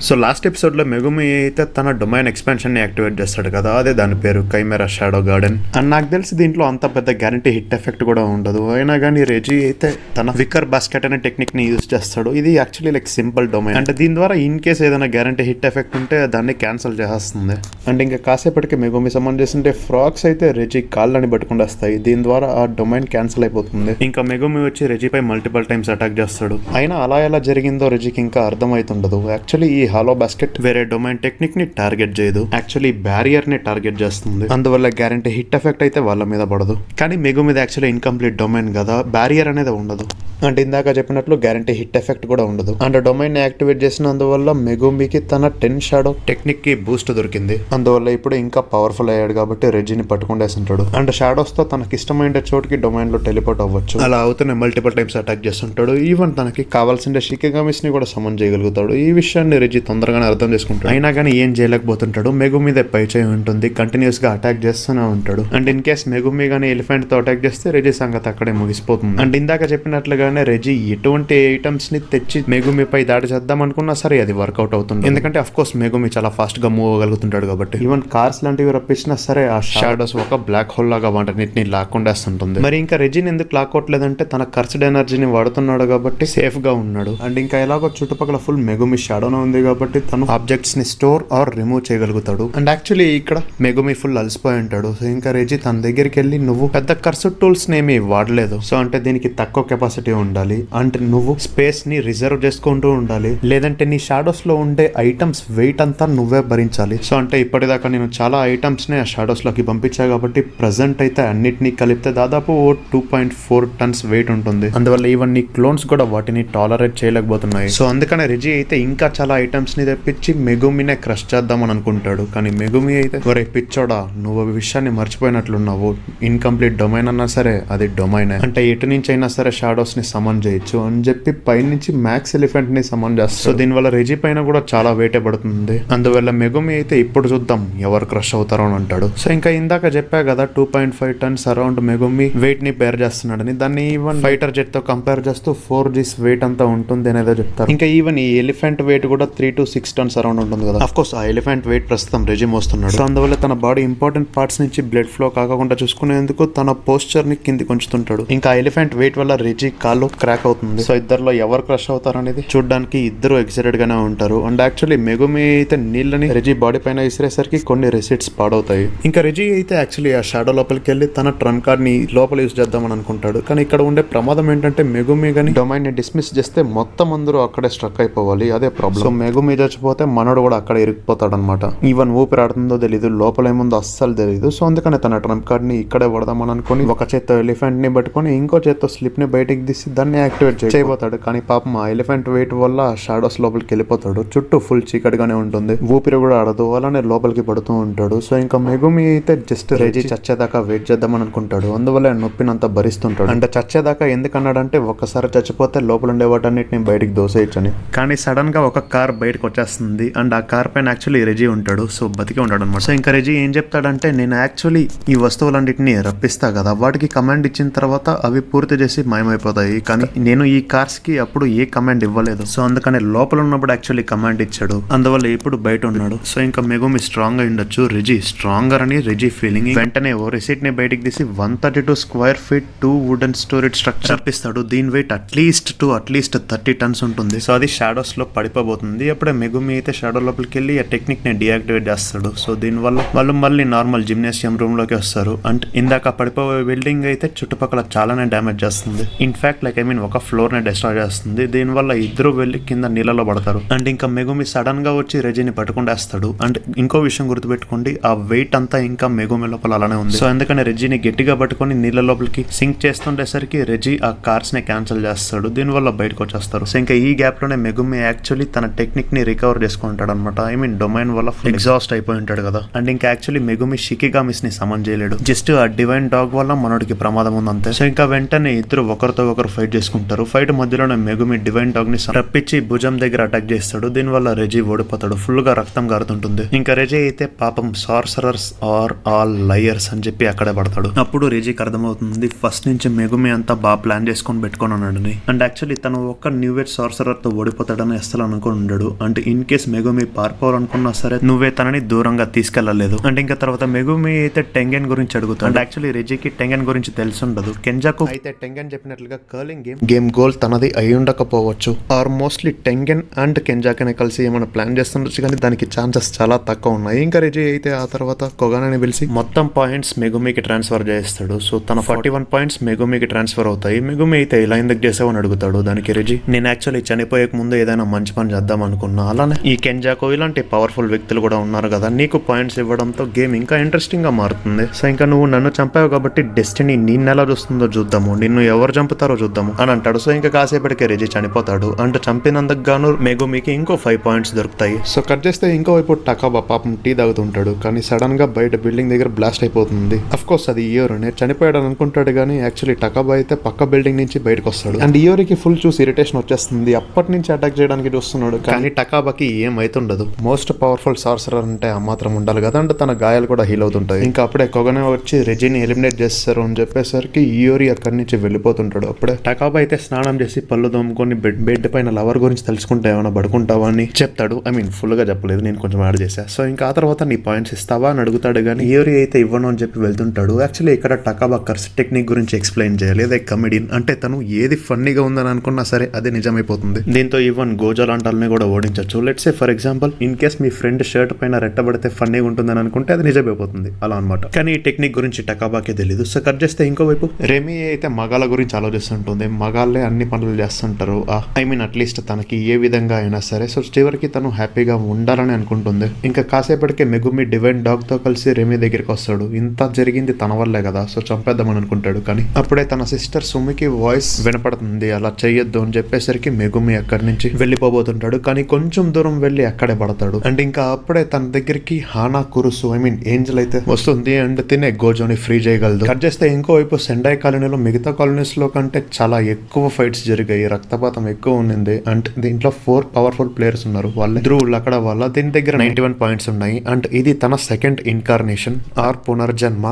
So last ఎపిసోడ్లో Megumi అయితే తన డొమైన్ ఎక్స్పాన్షన్ని యాక్టివేట్ చేస్తాడు కదా, అదే దాని పేరు కైమెరా షాడో గార్డెన్. అండ్ నాకు తెలిసి దీంట్లో అంత పెద్ద గ్యారంటీ హిట్ ఎఫెక్ట్ కూడా ఉండదు. అయినా కానీ రెజీ అయితే తన వికర్ బాస్కెట్ అనే టెక్నిక్ని యూజ్ చేస్తాడు. ఇది యాక్చువల్లీ లైక్ సింపుల్ డొమైన్, అంటే దీని ద్వారా ఇన్ కేస్ ఏదైనా గ్యారంటీ హిట్ ఎఫెక్ట్ ఉంటే దాన్ని క్యాన్సిల్ చేస్తుంది. అండ్ ఇంకా కాసేపటికి మెగుమి సమ్మన్ చేస్తుంటే ఫ్రాక్స్ అయితే రెజీ కాళ్ళని పట్టుకుండా వస్తాయి. దీని ద్వారా ఆ డొమైన్ క్యాన్సిల్ అయిపోతుంది. ఇంకా మెగుమి వచ్చి రెజీపై మల్టిపల్ టైమ్స్ అటాక్ చేస్తాడు. అయినా అలా ఎలా జరిగిందో రెజీకి ఇంకా అర్థమవుతుండదు. యాక్చువల్లీ ఈ హాలో బాస్కెట్ వేరే డొమైన్ టెక్నిక్ ని టార్గెట్ చేయదు, యాక్చువల్లీ బ్యారియర్ ని టార్గెట్ చేస్తుంది. అందువల్ల గ్యారంటీ హిట్ ఎఫెక్ట్ అయితే వాళ్ళ మీద పడదు. కానీ మెగుమిది యాక్చువల్లీ ఇన్కంప్లీట్ డొమైన్ కదా, బ్యారియర్ అనేది ఉండదు. అంటే ఇందాక చెప్పినట్లు గ్యారంటీ హిట్ ఎఫెక్ట్ కూడా ఉండదు. అండ్ డొమైన్ ని యాక్టివేట్ చేసినందువల్ల మెగుమికి తన 10 షాడో టెక్నిక్ కి బూస్ట్ దొరికింది. అందువల్ల ఇప్పుడు ఇంకా పవర్ఫుల్ అయ్యాడు కాబట్టి రెజీని పట్టుకుండేస్తుంటాడు. అండ్ షాడోస్ తో తనకి ఇష్టమైన చోటుకి డొమైన్ లో టెలిపోర్ట్ అవ్వచ్చు. అలా అవుతూనే మల్టిపుల్ టైమ్స్ అటాక్ చేస్తుంటాడు. ఈవెన్ తనకి కావాల్సిన షికెగామిస్ ని కూడా సమన్ చేయగలుగుతాడు. ఈ విషయాన్ని రెజీ తొందరగానే అర్థం చేసుకుంటాడు. అయినా కానీ ఏం చేయలేకపోతుంటాడు. మెగుమి మీద పై చేయి ఉంటుంది, కంటిన్యూస్ గా అటాక్ చేస్తూనే ఉంటాడు. అండ్ ఇన్ కేస్ మెగుమి గానీ ఎలిఫెంట్ తో అటాక్ చేస్తే రెజీ సంగతి అక్కడే ముగిసిపోతుంది. అండ్ ఇందాక చెప్పినట్లుగానే రెజీ ఎటువంటి ఐటమ్స్ ని తెచ్చి మెగుమిపై దాడి చేద్దాం అనుకున్నా సరే అది వర్కౌట్ అవుతుంది. ఎందుకంటే అఫ్ కోర్స్ మెగుమి చాలా ఫాస్ట్ గా మూవ్ అవ్వగలుగుతుంటాడు కాబట్టి. ఈవెన్ కార్స్ లాంటివి రప్పించినా సరే ఆ షాడోస్ ఒక బ్లాక్ హోల్ లాగా వాటన్నిటిని లాక్కుండేస్తుంటుంది. మరి ఇంకా రెజీని ఎందుకు లాక్కోవట్లేదంటే తన కర్స్డ్ ఎనర్జీని వాడుతున్నాడు కాబట్టి సేఫ్ గా ఉన్నాడు. అండ్ ఇంకా ఎలాగో చుట్టుపక్కల ఫుల్ మెగుమి షాడోనే ఉంది కాబట్టి తను ఆబ్జెక్ట్స్ ని స్టోర్ ఆర్ రిమూవ్ చేయగలుగుతాడు. అండ్ యాక్చువల్లీ ఇక్కడ మెగుమి ఫుల్ అలసిపోయి ఉంటాడు. సో ఇంకా రెజీ తన దగ్గరికి వెళ్ళి నువ్వు పెద్ద కర్స్డ్ టూల్స్ నేమి వాడలేదు, సో అంటే దీనికి తక్కువ కెపాసిటీ ఉండాలి, అంటే నువ్వు స్పేస్ ని రిజర్వ్ చేసుకుంటూ ఉండాలి, లేదంటే నీ షాడోస్ లో ఉండే ఐటమ్స్ వెయిట్ అంతా నువ్వే భరించాలి. సో అంటే ఇప్పటిదాకా నేను చాలా ఐటమ్స్ ని ఆ షాడోస్ లోకి పంపించా కాబట్టి ప్రెసెంట్ అయితే అన్నిటినీ కలిపితే దాదాపు 2.4 టన్స్ వెయిట్ ఉంటుంది. అందువల్ల ఈవెన్ నీ క్లోన్స్ కూడా వాటిని టాలరేట్ చేయలేకపోతున్నాయి. సో అందుకనే రెజీ అయితే ఇంకా చాలా ఐటమ్స్ ని తెప్పించి మెగుమినే క్రష్ చేద్దామని అనుకుంటాడు. కానీ మెగుమి అయితే ఒరే పిచ్చోడా, నువ్వు విషయాన్ని మర్చిపోయినట్లున్నావు, ఇన్కంప్లీట్ డొమైన్ అన్నా సరే అది డొమైనే, అంటే ఎటు నుంచి అయినా సరే షాడోస్ ని సమన్ చేయొచ్చు అని చెప్పి పైనుంచి మ్యాక్స్ ఎలిఫెంట్ ని సమన్ చేస్తాడు. సో దీనివల్ల రెజీ పైన కూడా చాలా వెయిట్ పడుతుంది. అందువల్ల మెగుమి అయితే ఇప్పుడు చూద్దాం ఎవరు క్రష్ అవుతారో అని అంటాడు. సో ఇంకా ఇందాక చెప్పా కదా 2.5 టన్స్ అరౌండ్ మెగుమి వెయిట్ ని బేర్ చేస్తున్నాడని. దాన్ని ఈవెన్ ఫైటర్ జెట్ తో కంపేర్ చేస్తూ 4G's వెయిట్ అంతా ఉంటుంది అనేదో చెప్తారు. ఇంకా ఈవెన్ ఈ ఎలిఫెంట్ వెయిట్ కూడా 3 to 6 టన్స్ అరౌండ్ ఉంటుంది కదా. అఫ్ కోర్స్ ఆ ఎలిఫెంట్ వెయిట్ ప్రస్తుతం రెజీ మోస్తున్నాడు. సో అందువల్ల తన బాడీ ఇంపార్టెంట్ పార్ట్స్ నుంచి బ్లడ్ ఫ్లో కాకుండా చూసుకునేందుకు తన పోస్చర్ ని కింది కొంచుతుంటాడు. ఇంకా ఎలిఫెంట్ వెయిట్ వల్ల రెజీ కాళ్ళు క్రాక్ అవుతుంది. సో ఇద్దరులో ఎవరు క్రష్ అవుతారు అనేది చూడడానికి ఇద్దరు ఎక్సైటెడ్ గానే ఉంటారు. అండ్ యాక్చువల్లీ మెగుమి అయితే నీళ్ళని రెజీ బాడీ పైన విసిరేసరికి కొన్ని రెసిట్స్ పాడవుతాయి. ఇంకా రెజీ అయితే యాక్చువల్లీ ఆ షాడో లోపలికి వెళ్ళి తన ట్రంప్ కార్డ్ ని లోపల యూజ్ చేద్దామని అనుకుంటాడు. కానీ ఇక్కడ ఉండే ప్రమాదం ఏంటంటే మెగుమి గాని డొమైన్ ని డిస్మిస్ చేస్తే మొత్తం అందరూ అక్కడే స్ట్రక్ అయిపోవాలి, అదే ప్రాబ్లం. సో మెగుమి చచ్చిపోతే మనోడు కూడా అక్కడ ఇరికిపోతాడు అనమాట. ఈవెన్ ఊపిరాడుతుందో తెలీదు, లోపల ఏముందో అస్సలు తెలియదు. సో అందుకని తన ట్రంప్ కార్డ్ ని ఇక్కడే పడదామని అనుకుని ఒక చేత్తో ఎలిఫెంట్ ని పట్టుకుని ఇంకో చేత్తో స్లిప్ ని బయటికి తీసి దాన్ని యాక్టివేట్ చేయబోతాడు. కానీ పాపం ఆ ఎలిఫెంట్ వెయిట్ వల్ల షాడోస్ లోపలికి వెళ్ళిపోతాడు. చుట్టూ ఫుల్ చీకటిగానే ఉంటుంది, ఊపిరి కూడా ఆడదు, అలానే లోపలికి పడుతూ ఉంటాడు. సో ఇంకా మెగుమి అయితే జస్ట్ రెజీ చచ్చేదాకా వెయిట్ చేద్దామని అనుకుంటాడు. అందువల్ల నొప్పినంత భరిస్తుంటాడు. అంటే చచ్చేదాకా ఎందుకన్నాడంటే ఒక్కసారి చచ్చిపోతే లోపల ఉండే వాటన్నిటిని బయటికి దోసేయచ్చని. కానీ సడన్ గా ఒక కార్ బయటకు వచ్చేస్తుంది. అండ్ ఆ కార్ పైన యాక్చువల్లీ రెజీ ఉంటాడు. సో బతికి ఉంటాడు అనమాట. సో ఇంకా రెజీ ఏం చెప్తాడంటే నేను యాక్చువల్లీ ఈ వస్తువులన్నింటినీ రప్పిస్తా కదా, వాటికి కమాండ్ ఇచ్చిన తర్వాత అవి పూర్తి చేసి మాయమైపోతాయి. కానీ నేను ఈ కార్స్ కి అప్పుడు ఏ కమాండ్ ఇవ్వలేదు. సో అందుకని లోపల ఉన్నప్పుడు యాక్చువల్లీ కమాండ్ ఇచ్చాడు. అందువల్ల ఇప్పుడు బయట ఉన్నాడు. సో ఇంకా మెగుమి స్ట్రాంగ్ గా ఉండొచ్చు, రెజీ స్ట్రాంగర్ అని రెజీ ఫీలింగ్. వెంటనే ఓ రిసిట్ ని బయటికి తీసి 132 square feet 2 wooden storage structure రప్పిస్తాడు. దీని వెయిట్ అట్లీస్ట్ 30 టన్స్ ఉంటుంది. సో అది షాడోస్ లో పడిపోబోతుంది. అప్పుడే మెగుమి అయితే షాడో లోపలికి వెళ్ళి ఆ టెక్నిక్ ని డియాక్టివేట్ చేస్తాడు. సో దీనివల్ల వాళ్ళు మళ్ళీ నార్మల్ జిమ్నేషియం రూమ్ లోకి వస్తారు. అంటే ఇందాక పడిపోయే బిల్డింగ్ అయితే చుట్టుపక్కల చాలానే డ్యామేజ్ చేస్తుంది. ఇన్ఫాక్ట్ లైక్ ఒక ఫ్లోర్ ని డిస్ట్రాయ్ చేస్తుంది. దీనివల్ల ఇద్దరు వెళ్ళి కింద నీళ్ళలో పడతారు. అండ్ ఇంకా మెగుమి సడన్ గా వచ్చి రెజీని పట్టుకుండేస్తాడు. అండ్ ఇంకో విషయం గుర్తుపెట్టుకోండి, ఆ వెయిట్ అంతా ఇంకా మెగుమి లోపల అలానే ఉంది. సో అందుకని రెజీని గట్టిగా పట్టుకొని నీళ్ళ లోపలికి సింక్ చేస్తుండేసరికి రెజీ ఆ కార్స్ ని క్యాన్సిల్ చేస్తాడు. దీనివల్ల బయటకు వచ్చేస్తారు. సో ఇంకా ఈ గ్యాప్ లోనే మెగుమి యాక్చువల్లీ తన టెక్నిక్ ని రికవర్ చేసుకుంటాడు అనమాట. డొమైన్ వల్ల ఎగ్జాస్ట్ అయిపోయి ఉంటాడు కదా. అండ్ ఇంకా యాక్చువల్లీ మెగుమి షికిగామిస్ ని సమన్ చేయలేడు. జస్ట్ ఆ డివైన్ డాగ్ వల్ల మనోడికి ప్రమాదం ఉంది అంతే. సో ఇంకా వెంటనే ఇద్దరు ఒకరితో ఒకరు ఫైట్ చేసుకుంటారు. ఫైట్ మధ్యలోనే మెగుమి డివైన్ డాగ్ ని రప్పించి భుజం దగ్గర అటాక్ చేస్తాడు. దీనివల్ల రెజీ ఓడిపోతాడు. ఫుల్ గా రక్తం గారుతుంటుంది. ఇంకా రెజీ అయితే పాపం సార్సరర్స్ ఆర్ ఆల్ లయర్స్ అని చెప్పి అక్కడే పడతాడు. అప్పుడు రెజీకి అర్థమవుతుంది ఫస్ట్ నుంచి మెగుమి అంతా బాగా ప్లాన్ చేసుకొని పెట్టుకొని ఉన్నాడని. అండ్ యాక్చువల్లీ తను ఒక్క న్యూ ఏజ్ సార్సరర్ తో ఓడిపోతాడని అస్సలు అనుకుని ఉండడు. లేదు. అంటే ఇన్ కేస్ మెగుమి పారిపోవాలనుకున్నా సరే నువ్వే తనని దూరంగా తీసుకెళ్లలేదు. అంటే ఇంకా తర్వాత మెగుమి అయితే టెంగెన్ గురించి అడుగుతాడు. అంటే యాక్చువల్లీ రెజీకి టెంగెన్ గురించి తెలుసుండదు. కెంజాకు అయితే టెంగెన్ చెప్పినట్లుగా కర్లింగ్ గేమ్ గోల్ తనది అయి ఉండకపోవచ్చు. ఆర్ మోస్ట్లీ టెంగెన్ అండ్ కెంజాకనే కలిసి ఏమైనా ప్లాన్ చేస్తుండొచ్చు, కానీ దానికి ఛాన్సెస్ చాలా తక్కువ ఉన్నాయి. ఇంకా రెజీ అయితే ఆ తర్వాత కొగానని పిలిచి మొత్తం పాయింట్స్ మెగుమికి ట్రాన్స్ఫర్ చేస్తాడు. సో తన 41 పాయింట్స్ మెగుమికి ట్రాన్స్ఫర్ అవుతాయి. మెగుమి అయితే ఇలా ఎందుకు చేసావని అడుగుతాడు. దానికి రెజీ, నేను యాక్చువల్లీ చనిపోయే ముందు ఏదైనా మంచి పని చేద్దాం అనుకున్నా. అలానే ఈ కెంజాకో ఇలాంటి పవర్ఫుల్ వ్యక్తులు కూడా ఉన్నారు కదా, నీకు పాయింట్స్ ఇవ్వడంతో గేమ్ ఇంకా ఇంట్రెస్టింగ్ గా మారుతుంది. సో ఇంకా నువ్వు నన్ను చంపావు కాబట్టి డెస్టినీ నిన్నెలా చూస్తుందో చూద్దాము, నిన్ను ఎవరు చంపుతారో చూద్దాము అని అంటాడు. సో ఇంకా కాసేపటికే రెజీ చనిపోతాడు. అంటే చంపినందుకు గాను మెగుమికి ఇంకో 5 పాయింట్స్ దొరుకుతాయి. సో కట్ చేస్తే ఇంకోవైపు టకాబా పాపం టీ తాగుతుంటాడు, కానీ సడన్ గా బయట బిల్డింగ్ దగ్గర బ్లాస్ట్ అయిపోతుంది. అఫ్ కోర్స్ అది ఇయోరనే చనిపోయాడు అనుకుంటాడు, కానీ యాక్చువల్లీ టకాబా అయితే పక్క బిల్డింగ్ నుంచి బయటకు వస్తాడు. అండ్ ఇయోరికి ఫుల్ చూసి ఇరిటేషన్ వచ్చేస్తుంది. అప్పటి నుంచి అటాక్ చేయడానికి చూస్తున్నాడు, కానీ టకాబాకి ఏమైతుండదు. మోస్ట్ పవర్ఫుల్ సార్సరర్ అంటే ఆ మాత్రం ఉండాలి కదా. అంటే తన గాయాలు కూడా హీల్ అవుతుంటాయి. ఇంకా అప్పుడే కొగనే వచ్చి రెజీని ఎలిమినేట్ చేస్తారు అని చెప్పేసరికి ఇయోరి అక్కడి నుంచి వెళ్ళిపోతుంటాడు. అప్పుడే టకాబా అయితే స్నానం చేసి పళ్ళు దోముకొని బెడ్ పైన లవర్ గురించి తెలుసుకుంటే ఏమైనా పడుకుంటావా అని చెప్తాడు. ఐ మీన్ ఫుల్ గా చెప్పలేదు, నేను కొంచెం యాడ్ చేశా. సో ఇంకా ఆ తర్వాత నీ పాయింట్స్ ఇస్తావా అని అడుగుతాడు, కానీ ఇయోరి అయితే ఇవ్వను అని చెప్పి వెళ్తుంటాడు. యాక్చువల్లీ ఇక్కడ టకాబా కర్స్ టెక్నిక్ గురించి ఎక్స్ప్లెయిన్ చేయాలి. అదే కమెడియన్ అంటే తను ఏది ఫన్నీగా ఉందని అనుకున్నా సరే అదే నిజమైపోతుంది. దీంతో ఈవెన్ గోజా లాంటి వాళ్ళని కూడా ఓడించవచ్చు. Let's say for example in case మీ ఫ్రెండ్ షర్ట్ పైన రెట్టబడితే ఫన్నీగా ఉంటుందని అనుకుంటే అది నిజమైపోతుంది అలా అనమాట. కానీ ఈ టెక్నిక్ గురించి టకాబాకే తెలియదు. సో కట్ చేస్తే ఇంకోవైపు రెమీ అయితే మగాళ్ళ గురించి ఆలోచిస్తుంటుంది. మగాళ్ళే అన్ని పనులు చేస్తుంటారు. ఐ మీన్ అట్లీస్ట్ తనకి ఏ విధంగా అయినా సరే. సో చివరికి తను హ్యాపీగా ఉండాలని అనుకుంటుంది. ఇంకా కాసేపటికే మెగుమి డివైన్ డాగ్ తో కలిసి రెమీ దగ్గరికి వస్తాడు. ఇంత జరిగింది తన వల్లే కదా, సో చంపేద్దామని అనుకుంటాడు. కానీ అప్పుడే తన సిస్టర్ సుమికి వాయిస్ వినపడుతుంది, అలా చెయ్యొద్దు అని చెప్పేసరికి మెగుమి అక్కడి నుంచి వెళ్ళిపోబోతుంటాడు. కానీ కొంచెం దూరం వెళ్ళి అక్కడే పడతాడు. అండ్ ఇంకా అప్పుడే తన దగ్గరికి హానా కురుసు ఐ మీన్ ఏంజల్ అయితే వస్తుంది. అండ్ తినే గోజోని ఫ్రీ చేయగలదు. కట్ చేస్తే ఇంకోవైపు సెండాయ్ కాలనీలో మిగతా కాలనీస్ లో కంటే చాలా ఎక్కువ ఫైట్స్ జరిగాయి. రక్తపాతం ఎక్కువ ఉన్నింది. అండ్ దీంట్లో 4 పవర్ఫుల్ ప్లేయర్స్ ఉన్నారు. వాళ్ళే ధ్రువులు అక్కడ వాళ్ళ దీని దగ్గర 91 పాయింట్స్ ఉన్నాయి. అండ్ ఇది తన సెకండ్ ఇన్కార్నేషన్ ఆర్ పునర్జన్మ.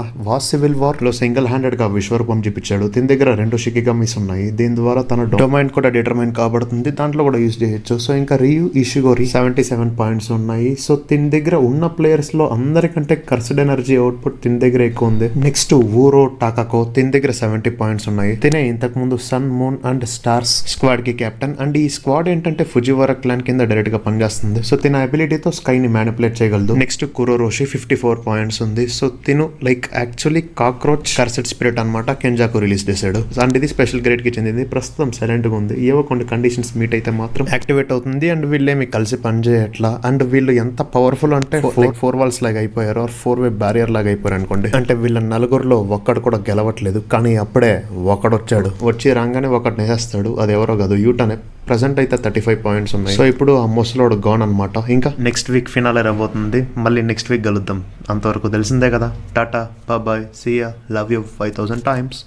సివిల్ వార్ లో సింగిల్ హ్యాండెడ్ గా విశ్వరూపం చూపించాడు. దీని దగ్గర 2 షికిగమిస్ ఉన్నాయి. దీని ద్వారా తన డొమైన్ కూడా డిటర్మైన్ కాబడుతుంది. దాంట్లో కూడా యూజ్ చేయొచ్చు. సో ఇంకా రియు ఇషిగోరి 77 పాయింట్స్ ఉన్నాయి. సో దీని దగ్గర ఉన్న ప్లేయర్స్ లో అందరికంటే కర్స్డ్ ఎనర్జీ అవుట్పుట్ దీని దగ్గర ఎక్కువ ఉంది. నెక్స్ట్ ఊరో టాకాకో దీని దగ్గర 70 పాయింట్స్ ఉన్నాయి. తినే ఇంతకు ముందు sun moon and stars squad కి కెప్టెన్. అండ్ ఈ స్క్వాడ్ ఏంటంటే ఫుజివారా క్లాన్ కింద డైరెక్ట్ గా పనిచేస్తుంది. సో తిన అబిలిటీతో స్కై ని మ్యానిపులేట్ చేయగలదు. నెక్స్ట్ కురోరోషి 54 పాయింట్స్ ఉంది. సో తిను like actually cockroach cursed spirit అనమాట. కెంజాకు రిలీజ్ చేశాడు. అండ్ ఇది స్పెషల్ గ్రేడ్ కి చెందింది. ప్రస్తుతం సైలెంట్ గా ఉంది. ఏవో కొన్ని కండిషన్స్ మీట్ అయితే మాత్రం యాక్టివేట్ అవుతుంది. అండ్ వీళ్ళేమి కలిసి పనిచేయట్లా. అండ్ వీళ్ళు ఎంత పవర్ఫుల్ అంటే 4 వాల్స్ లాగా అయిపోయారు. 4 వే బ్యారియర్ లాగా అయిపోయారు అనుకోండి. అంటే వీళ్ళ నలుగురులో ఒక్కడు కూడా గెలవట్లేదు. కానీ అప్పుడే ఒకడు వచ్చాడు. వచ్చి రాగానే ఒకటి నేసేస్తాడు. అది ఎవరో కాదు, యూటనే. ప్రెసెంట్ అయితే 35 పాయింట్స్ ఉన్నాయి. సో ఇప్పుడు ఆ ముసలోడు గాన్ అనమాట. ఇంకా నెక్స్ట్ వీక్ ఫినాలే రాబోతుంది. మళ్ళీ నెక్స్ట్ వీక్ కలుద్దాం. అంతవరకు తెలిసిందే కదా. Tata, bye, see ya, love you 5000 times.